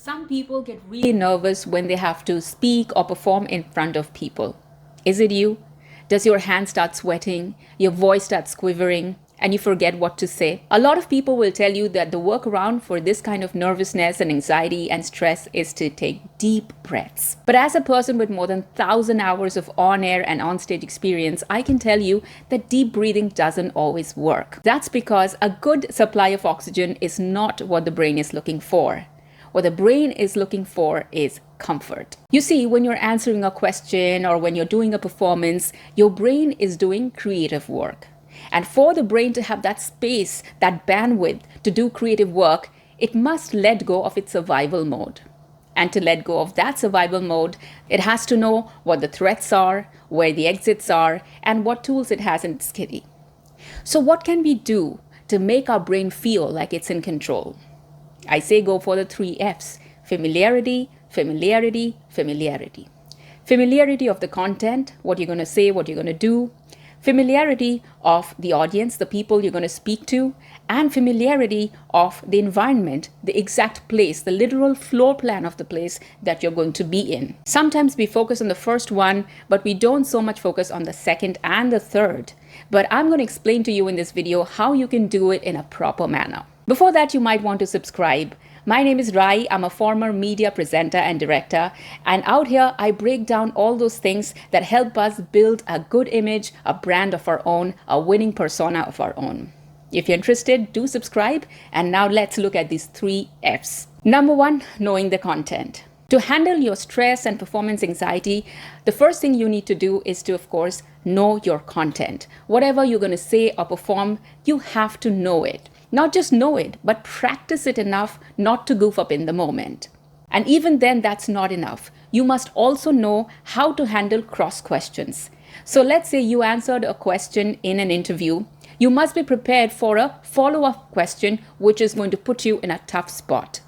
Some people get really nervous when they have to speak or perform in front of people. Is it you? Does your hand start sweating, your voice starts quivering, and you forget what to say? A lot of people will tell you that the workaround for this kind of nervousness and anxiety and stress is to take deep breaths. But as a person with more than 1,000 hours of on-air and on-stage experience, I can tell you that deep breathing doesn't always work. That's because a good supply of oxygen is not what the brain is looking for. What the brain is looking for is comfort. You see, when you're answering a question or when you're doing a performance, your brain is doing creative work. And for the brain to have that space, that bandwidth to do creative work, it must let go of its survival mode. And to let go of that survival mode, it has to know what the threats are, where the exits are, and what tools it has in its kitty. So what can we do to make our brain feel like it's in control? I say go for the 3 Fs: familiarity, familiarity, familiarity. Familiarity of the content, what you're going to say, what you're going to do. Familiarity of the audience, the people you're going to speak to, and familiarity of the environment, the exact place, the literal floor plan of the place that you're going to be in. Sometimes we focus on the first one, but we don't so much focus on the second and the third. But I'm going to explain to you in this video how you can do it in a proper manner. Before that, you might want to subscribe. My name is Rai. I'm a former media presenter and director. And out here, I break down all those things that help us build a good image, a brand of our own, a winning persona of our own. If you're interested, do subscribe. And now let's look at these 3 Fs. Number 1, knowing the content. To handle your stress and performance anxiety, the first thing you need to do is to, of course, know your content. Whatever you're going to say or perform, you have to know it. Not just know it, but practice it enough not to goof up in the moment. And even then, that's not enough. You must also know how to handle cross questions. So let's say you answered a question in an interview. You must be prepared for a follow-up question, which is going to put you in a tough spot.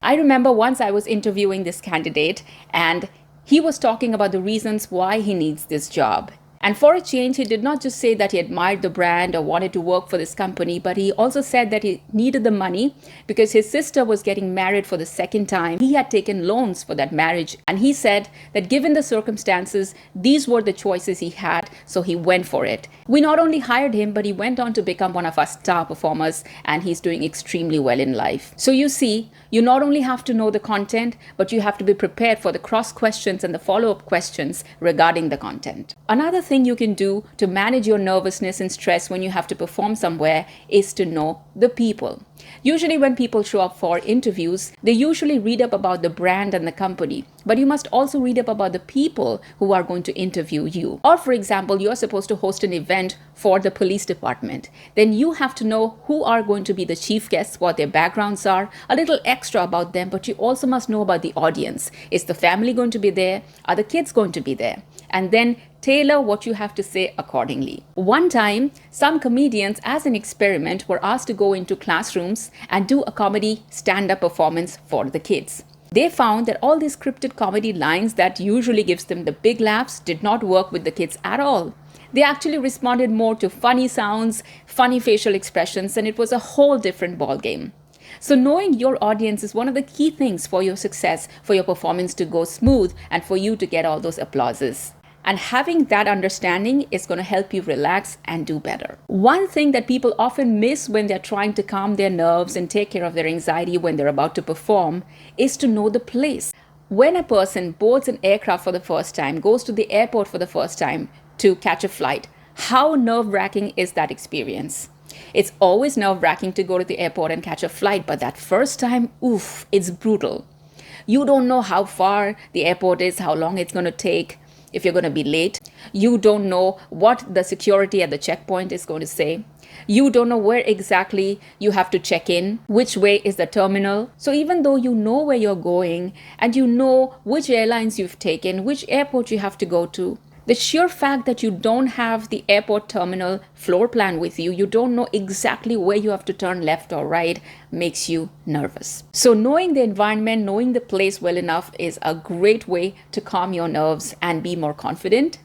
I remember once I was interviewing this candidate, and he was talking about the reasons why he needs this job. And for a change, he did not just say that he admired the brand or wanted to work for this company, but he also said that he needed the money because his sister was getting married for the 2nd time. He had taken loans for that marriage. And he said that given the circumstances, these were the choices he had, so he went for it. We not only hired him, but he went on to become one of our star performers, and he's doing extremely well in life. So you see, you not only have to know the content, but you have to be prepared for the cross questions and the follow-up questions regarding the content. Another thing you can do to manage your nervousness and stress when you have to perform somewhere is to know the people. Usually when people show up for interviews, they usually read up about the brand and the company, but you must also read up about the people who are going to interview you. Or for example, you're supposed to host an event for the police department. Then you have to know who are going to be the chief guests, what their backgrounds are, a little extra about them, but you also must know about the audience. Is the family going to be there? Are the kids going to be there? And then tailor what you have to say accordingly. One time, some comedians, as an experiment, were asked to go into classrooms and do a comedy stand-up performance for the kids. They found that all these scripted comedy lines that usually gives them the big laughs did not work with the kids at all. They actually responded more to funny sounds, funny facial expressions, and it was a whole different ballgame. So knowing your audience is one of the key things for your success, for your performance to go smooth, and for you to get all those applauses. And having that understanding is going to help you relax and do better. One thing that people often miss when they're trying to calm their nerves and take care of their anxiety when they're about to perform is to know the place. When a person boards an aircraft for the first time, goes to the airport for the first time to catch a flight, how nerve-wracking is that experience? It's always nerve-wracking to go to the airport and catch a flight, but that first time, oof, it's brutal. You don't know how far the airport is, how long it's going to take, if you're going to be late. You don't know what the security at the checkpoint is going to say. You don't know where exactly you have to check in, which way is the terminal. So even though you know where you're going and you know which airlines you've taken, which airport you have to go to, the sheer fact that you don't have the airport terminal floor plan with you, you don't know exactly where you have to turn left or right, makes you nervous. So knowing the environment, knowing the place well enough is a great way to calm your nerves and be more confident.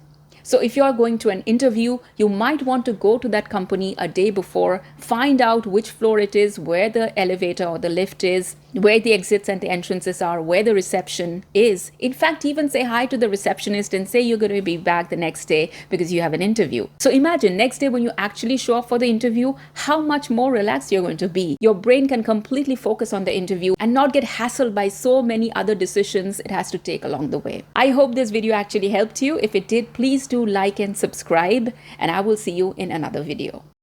So if you are going to an interview, you might want to go to that company a day before, find out which floor it is, where the elevator or the lift is, where the exits and the entrances are, where the reception is. In fact, even say hi to the receptionist and say you're going to be back the next day because you have an interview. So imagine next day when you actually show up for the interview, how much more relaxed you're going to be. Your brain can completely focus on the interview and not get hassled by so many other decisions it has to take along the way. I hope this video actually helped you. If it did, please do like and subscribe, and I will see you in another video.